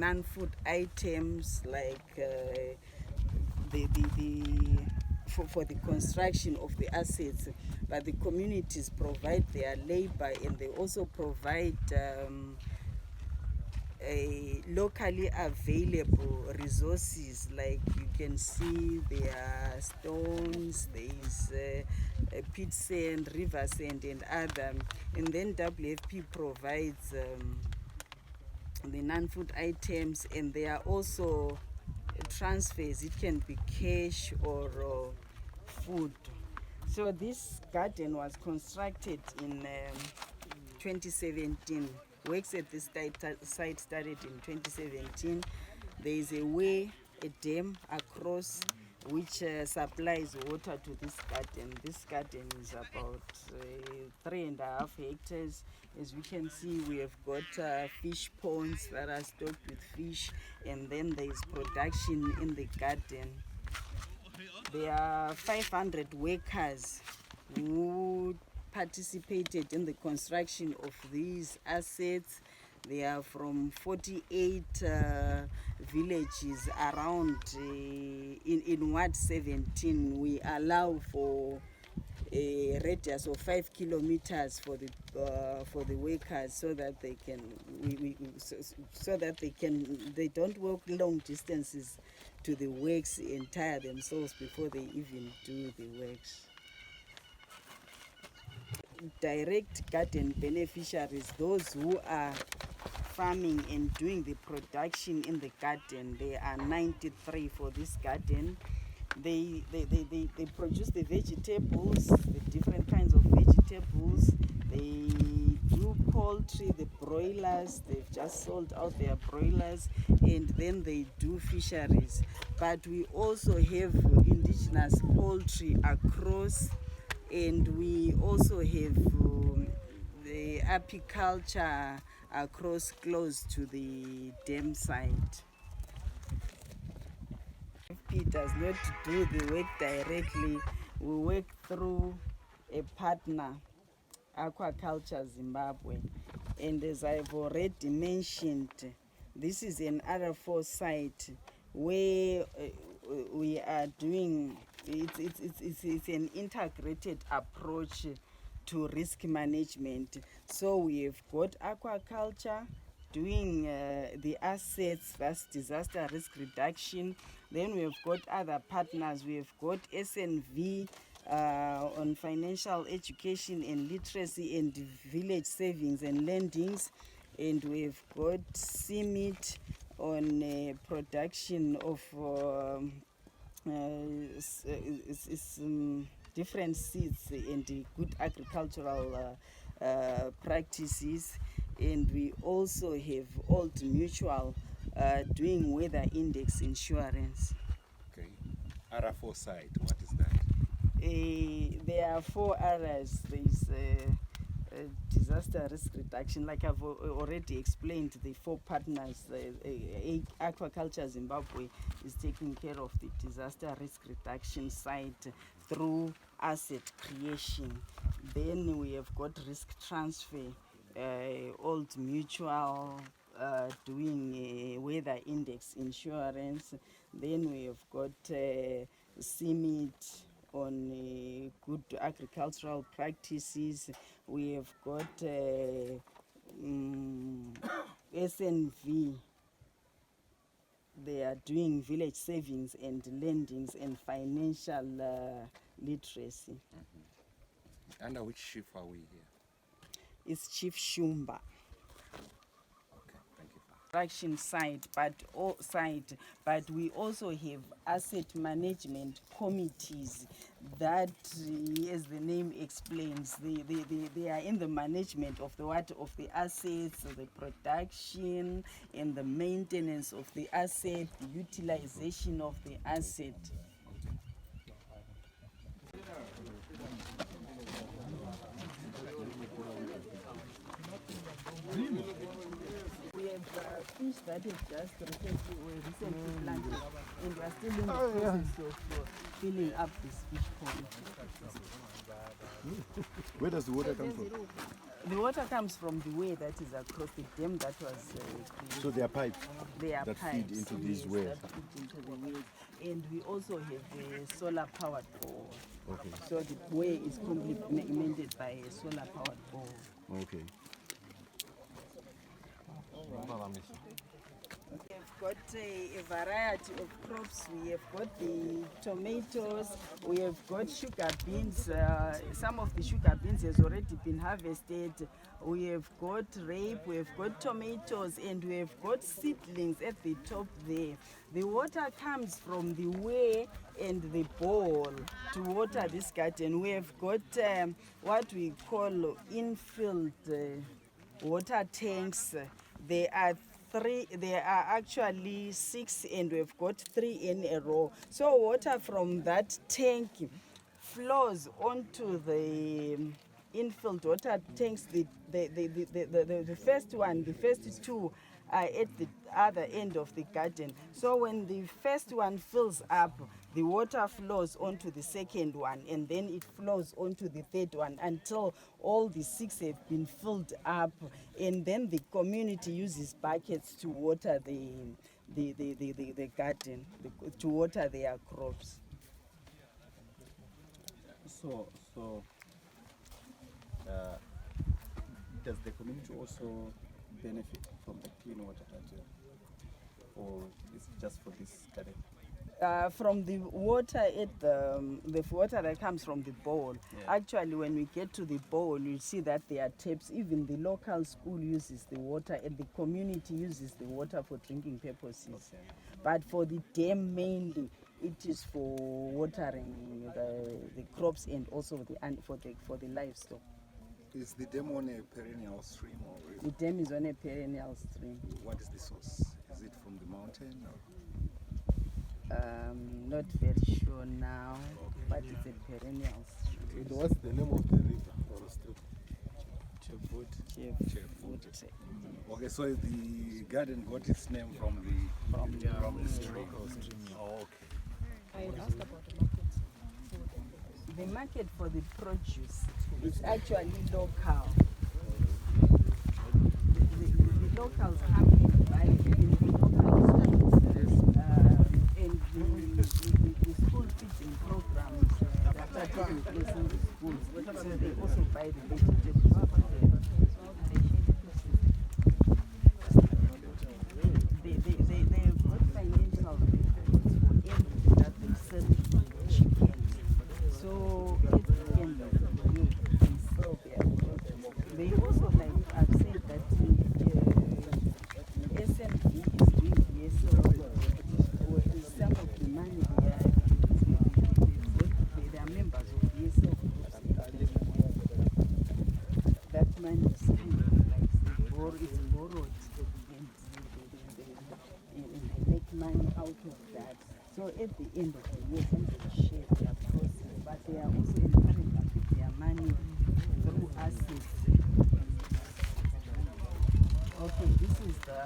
non-food items like for the construction of the assets, but the communities provide their labor, and they also provide locally available resources. Like you can see there are stones, there is pit sand, river sand, and other. And then WFP provides the non-food items, and there are also transfers. It can be cash or food. So this garden was constructed in 2017. Works at this site started in 2017. There is a way, a dam across, which supplies water to this garden. This garden is about 3.5 hectares. As we can see, we have got fish ponds that are stocked with fish, and then there is production in the garden. There are 500 workers who participated in the construction of these assets. They are from 48 villages around in Ward 17. We allow for a radius of 5 kilometers for the workers, so that they can they don't walk long distances to the works and tire themselves before they even do the works. Direct garden beneficiaries, those who are farming and doing the production in the garden, there are 93 for this garden. They produce the vegetables, the different kinds of vegetables. They do poultry, the broilers. They've just sold out their broilers, and then they do fisheries. But we also have indigenous poultry across, and we also have the apiculture across close to the dam site. FP does not do the work directly. We work through a partner, Aquaculture Zimbabwe. And as I've already mentioned, this is an RFO site where we are doing, it's an integrated approach to risk management. So we have got aquaculture doing the assets, that's disaster risk reduction. Then we have got other partners. We have got SNV on financial education and literacy and village savings and lendings. And we've got CMIT on production of different seeds and good agricultural practices. And we also have Old Mutual doing weather index insurance. Okay. RFO site, what is that? There are 4 areas. There is disaster risk reduction, like I've already explained. The 4 partners. Aquaculture Zimbabwe is taking care of the disaster risk reduction site through asset creation. Then we have got risk transfer, Old Mutual doing weather index insurance. Then we have got CMIT on good agricultural practices. We have got SNV. They are doing village savings and lendings and financial literacy. Mm-hmm. Under which chief are we here? It's Chief Shumba. Thank you. Side, but we also have asset management committees that, as the name explains, they are in the management of the assets, the production and the maintenance of the asset, the utilization of the asset. We have fish that have just recently planted, and we are still in the process of filling up this fish pond. Where does the water come from? The water comes from the way that is across the dam that was created. So there are pipes They are that feed pipes, into these yes, wells. that feed into the wells. And we also have a solar powered bore. Okay. So the well is complemented by a solar powered bore. Okay. We have got a variety of crops. We have got the tomatoes, we have got sugar beans. Some of the sugar beans has already been harvested. We have got rape, we have got tomatoes, and we have got seedlings at the top there. The water comes from the way and the bowl to water this garden. We have got what we call infilled water tanks. There are actually 6, and we've got 3 in a row. So water from that tank flows onto the infilled water tanks. The first one, the first 2 are at the other end of the garden. So when the first one fills up, the water flows onto the second one, and then it flows onto the third one until all the 6 have been filled up, and then the community uses buckets to water the garden, to water their crops. So does the community also benefit from the clean water or is it just for this garden? From the water at the water that comes from the bowl. Yeah. Actually, when we get to the bowl, you see that there are taps. Even the local school uses the water, and the community uses the water for drinking purposes. Okay. But for the dam mainly, it is for watering the crops and also for the livestock. Is the dam on a perennial stream or The dam is on a perennial stream. what is the source? Is it from the mountain? Or? Not very sure now, but it's a perennial stream. What's the name of the river or stream? Nechibvute. Okay, so the garden got its name from the stream. Oh, okay. I asked about the market. The market for the produce is actually local. The locals come and buy in the local schools, and the school feeding programs that are taking place in the schools. So they also buy the vegetables. They have got financial benefits for everything that they sell chicken. So at the end of the day, they sell their produce. They also, like I've said, that SME is doing DSO. Some of the money they are members of DSO. That money is kind of like it's borrowed, and they make money out of that. So at the end of the year, somebody share their process, but they are also encouraged to put their money through assets. Okay, this is the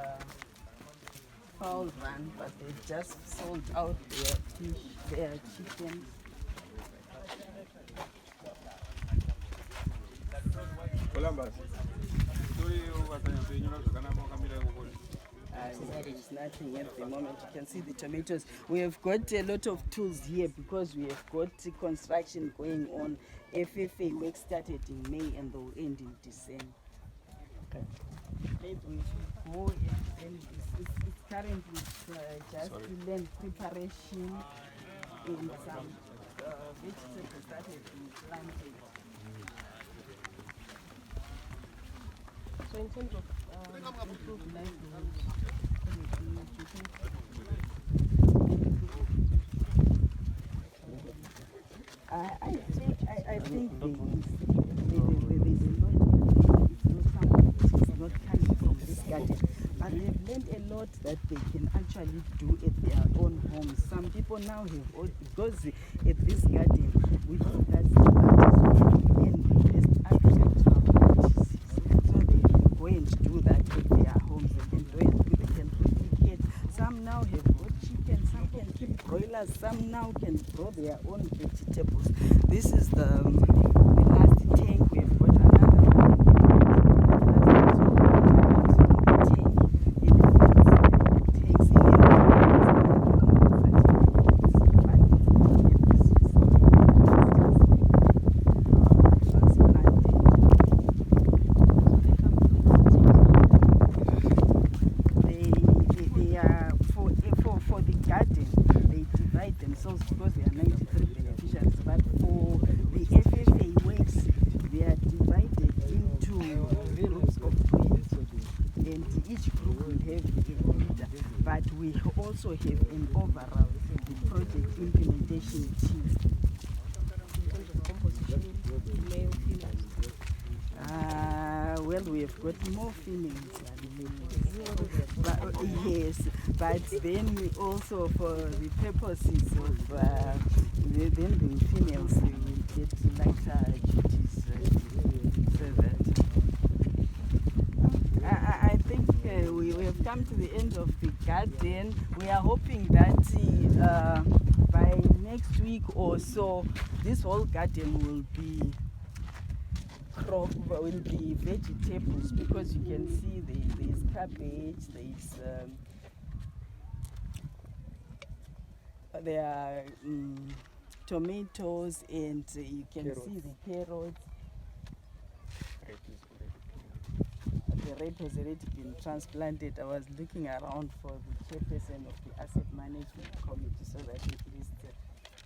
fowl run, but they just sold out their fish, their chickens. There is nothing at the moment. You can see the tomatoes. We have got a lot of tools here because we have got construction going on. FFA work started in May and they will end in December. Maybe we should go and it's currently just land preparation and some vegetables started being planted. So in terms of improved livelihoods, I think there's a lot. It's not coming from this garden, but they've learned a lot that they can actually do at their own homes. Some people now have, because at this garden we think that's the best agricultural practices. So they can go and do that at their homes, and then they can replicate. Some now have got chicken, some can keep broilers, some now can grow their own vegetables. This is the last tank. We've got another one. are 93 beneficiaries, but for the FFA works, they are divided into groups of 20, and each group will have a leader, but we also have an overall, the project implementation team. In terms of composition, male, female. Well, we have got more females than males. But, yes, but then we also, for the purposes of then the females will get lighter duties, so that I think we have come to the end of the garden. We are hoping that by next week or so, this whole garden will be vegetables, because you can see there's cabbage, there are tomatoes, and you can see the carrots. The red has already been transplanted. I was looking around for the chairperson of the asset management committee so that at least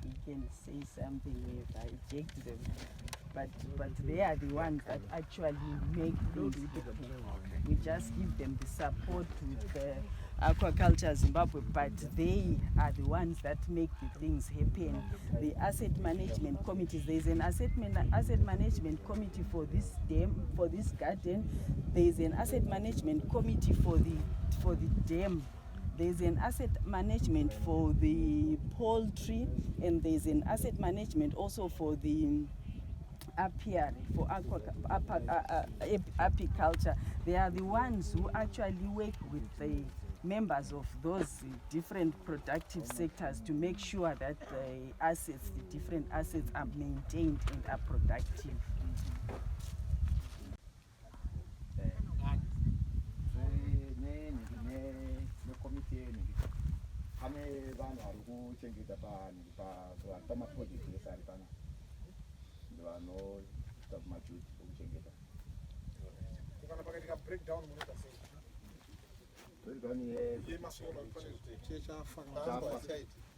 he can say something if I eject them. But they are the ones that actually make things happen. We just give them the support with Aquaculture Zimbabwe, but they are the ones that make the things happen. The asset management committees, there is an asset management committee for this dam, for this garden. There is an asset management committee for the dam. There is an asset management for the poultry, and there is an asset management also for the apiary, for apiculture. They are the ones who actually work with the members of those different productive sectors to make sure that the assets, the different assets, are maintained and are productive.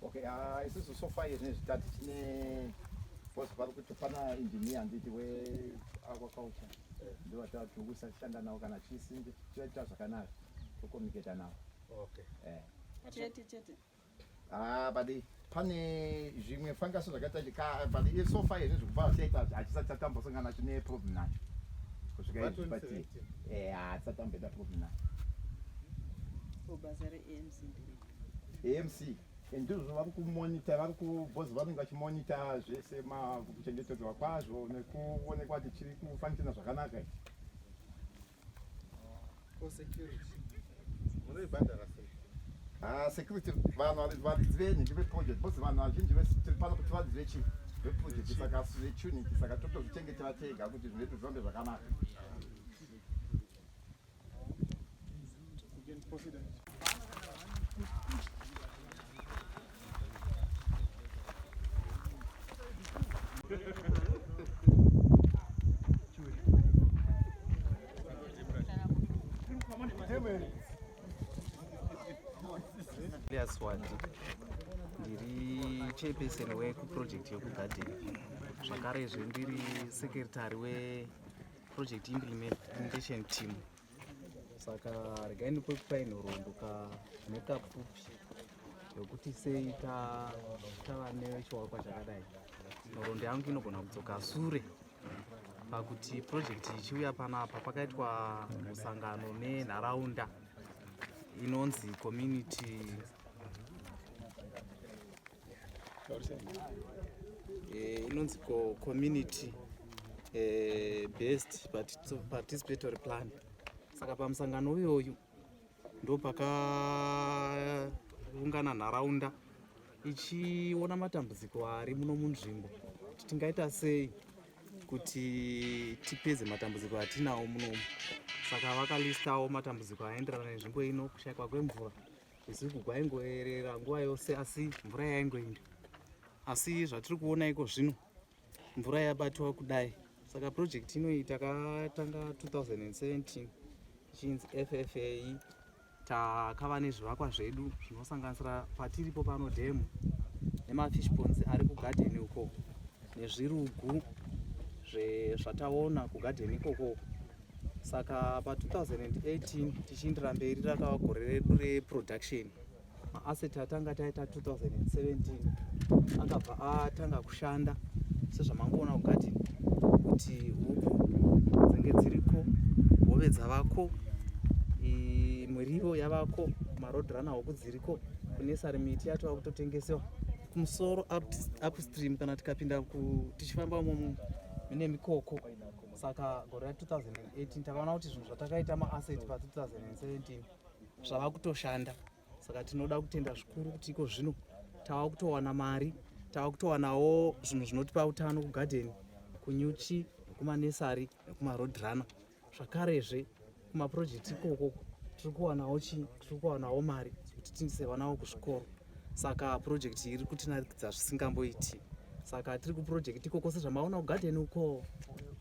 Okay, isusu so far nezvitatu tine bosi vari kuti pana engineer nditi we-aquaculture ndivatatu kusashanda navo kana chisimbi choita zvakanaka tokomuniketa navo. Chete. But pane zvimwe fangaso zvakaita but so far izvi zvekubva chaita hachisati tatambosangana chine problem nacho kusvika izvi but hatisati tamboita problem nacho. AMC ndizvo vari kumonita, vari kubhozi vanenge vachimonita zvese kuchengetedzwa kwazvo nekuonekwa kuti chiri kufanishina zvakanaka. Security vanhu varidzi venhingi veproject bhozi vanhu vazhinji tiri pano kuti varidzi veproject saka vetunity saka totozvichengetera tega kuti zvinhu zvedu zvifambe zvakanaka. ndiri chairperson wekuproject yekugarden, zvakarezve ndiri secretary weproject implementation team. Saka regai ndipokupai nhoroondo nekapfupi yokuti sei tava nechiwakwa chakadai. Nhoroondo yangu inogona kudzoka sure pakuti project ichiuya panapa pakaitwa musangano nenharaunda inonzi community based participatory plan. Saka pamusangano uyoyu ndo pakaungana nharaunda ichiona matambudziko ari muno munzvimbo kuti tingaita sei kuti tipedze matambudziko atinawo munomu. Saka vakalistawo matambudziko aenderana nenzvimbo ino, kushayikwa kwemvura, usiku kwaingoerera nguva yose asi mvura yaingoenda. Asi zvatiri kuona iko zvino mvura yabatwa kudai. Saka project ino takatanga 2017 ichinzi FFA. Takava nezvivakwa zvedu zvinosanganisira patiripo pano demo nemafish ponds ari kugadheni uko nezvirugu zvataona kugadheni ikoko. Saka pa2018 tichiindira mberi rakava gore redu reproduction. Maasset atanga taita 2017 akabva atanga kushanda sezvamangoona kugadheni, kuti huku dzinenge dziriko, hove dzavako, murivo yavako, marodrana huku dziriko, kunesari miti yatova kutotengesewa kumusoro upstream kana tikapinda tichifamba mune mikoko. Saka gore ra2018 takaona kuti zvinhu zvatakaita maasset pa2017 zvava kutoshanda. Saka tinoda kutenda zvikuru kuti iko zvino tava kutowana mari, tava kutowanawo zvinhu zvinotipa utano kugadheni, kunyuchi, nekumanesari nekumarodrana. Zvakarezve kumaprojekti ikoko tiri kuwanawo mari kuti tiendese vanawo kuzvikoro. Saka project iri kutinakidza zvisingamboiti. Saka tiri kuprojekti ikoko sezvamaona kugadheni uko,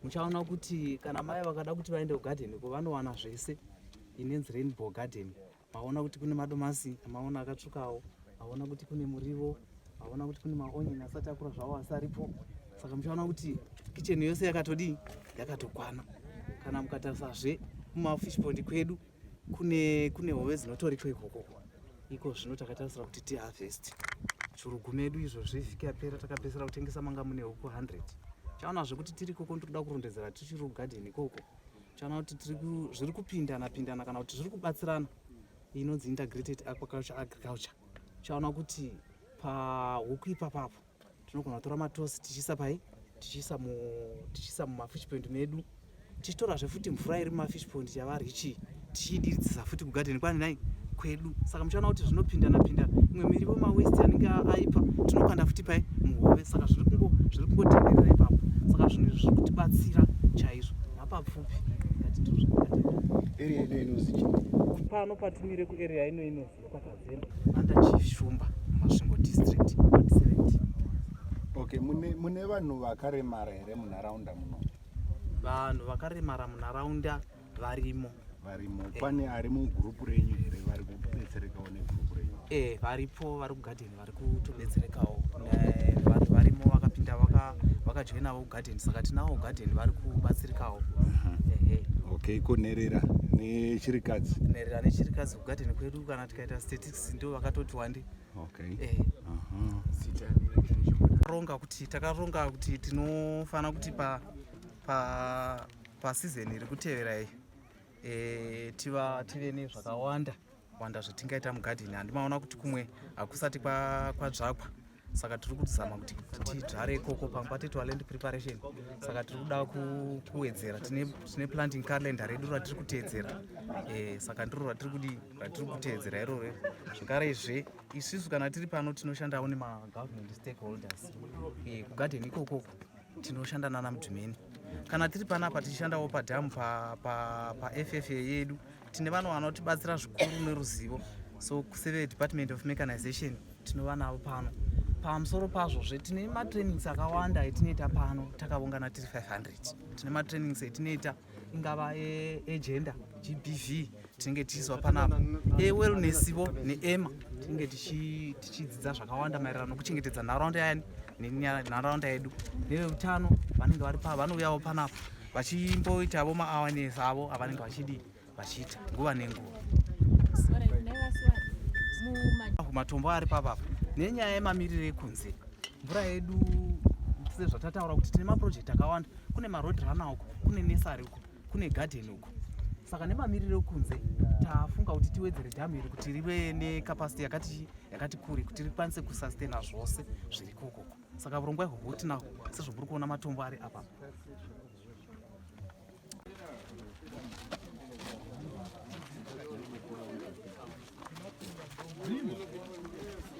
muchaona kuti kana mai vakada kuti vaende kugadheni uko vanowana zvese. Inenzi rainbow garden. Maona kuti kune madomasi, maona akatsvukawo, maona kuti kune murivo, maona kuti kune maonyeni asati akura zvawo asi aripo. Saka muchaona kuti kicheni yose yakatokwana. Kana mukatarisazve mumafish pond kwedu kune hove dzinotoriko ikoko. Iko zvino takatarisira kuti tiharvest. Churugu medu izvo zvevhiki yapera takapedzera kutengesa manga mune huku 100. Chaonazve kuti tiri ikoko tirikuda kurondedzera tichiri kugadheni ikoko. Chaona kuti zviri kupindana kana kuti zviri kubatsirana. Inonzi integrated agriculture. Chaona kuti pahuku ipapapo tinogona kutora matosi tichiisa pai, tichiisa mumafish pond medu, tichitorazve futi mvura iri mumafish pond yavarichi tichidiridzisa futi kugadheni kwaninai kwedu. Saka muchaona kuti zvinopindana. Imwe mirivo mawesti anenge aipa tinokanda futi pai muhove. Saka zviri kungotenderera ipapo. Saka zvinhu zviri kutibatsira chaizvo. Napapfupi area ino inozii pano patimire kuarea ino inozii kwaTadzembwa Tadzembwa Masvingo district. Okay, mune vanhu vakaremara here munharaunda muno? Vanhu vakaremara munharaunda varimo. Pane ari mugurupu renyu here vari kudetserekawo negurupu renyu? Varipo, vari kugadheni vari kutodetserekawo. Vanhu varimo vakapinda vakajoinawo kugadheni. Saka tinavo kugadheni vari kubatsirikawo. Okay, iko nherera nechirikadzi kugadheni kwedu kana tikaita statistics ndo vakatoti wande. Okay. Takaronga kuti tinofana kuti pa season iri kutevera iyi tive nezvakawanda zvatingaita mugadheni. Handimaona kuti kumwe hakusati kwadzvakwa. Saka tiri kuzama kuti tidzvare ikoko pamwe patetwa land preparation. Saka tiri kuda kuwedzera, tine planting calendar redu ratiri kuteedzera. Saka ndiro ratiri kuteedzera iroro. Zvakarezve isusu kana tiri pano tinoshandawo nema-government stakeholders. Kugadheni ikoko tinoshanda nana mudhumeni. Kana tiri panapa tichishandawo padhamu pa-FFA yedu. Tine vanhu vanotibatsira zvikuru neruzivo. So kuseve Department of Mechanization tinova navo pano. Pamusoro pazvozve tine matrainings akawanda etinoita pano takaungana tiri 500. Tine matrainings etinoita ingava egender, GBV tinenge tichiiswa panapa, ewellnessivo neema tinenge tichidzidza zvakawanda maererano nokuchengetedza nharaunda yani nenharaunda yedu. Neveutano vanenge vari pa vanouyawo panapa vachimboitawo ma-awareness avo avanenge vachiita nguva nenguva. Matombo ari papapa nenyaya yemamiriro ekunze mvura yedu sezvatataura kuti tine maprojekti akawanda. Kune marodrana uko, kune nesari uko, kune gadheni uko. Saka nemamiriro ekunze tafunga kuti tiwedzere dhamu iri kuti rive nekapasiti yakati kure kuti rikwanise kusustain zvose zviri kokoko. Saka urongwa ihwohwo tinahwo sezvo muri kuona matombo ari apa.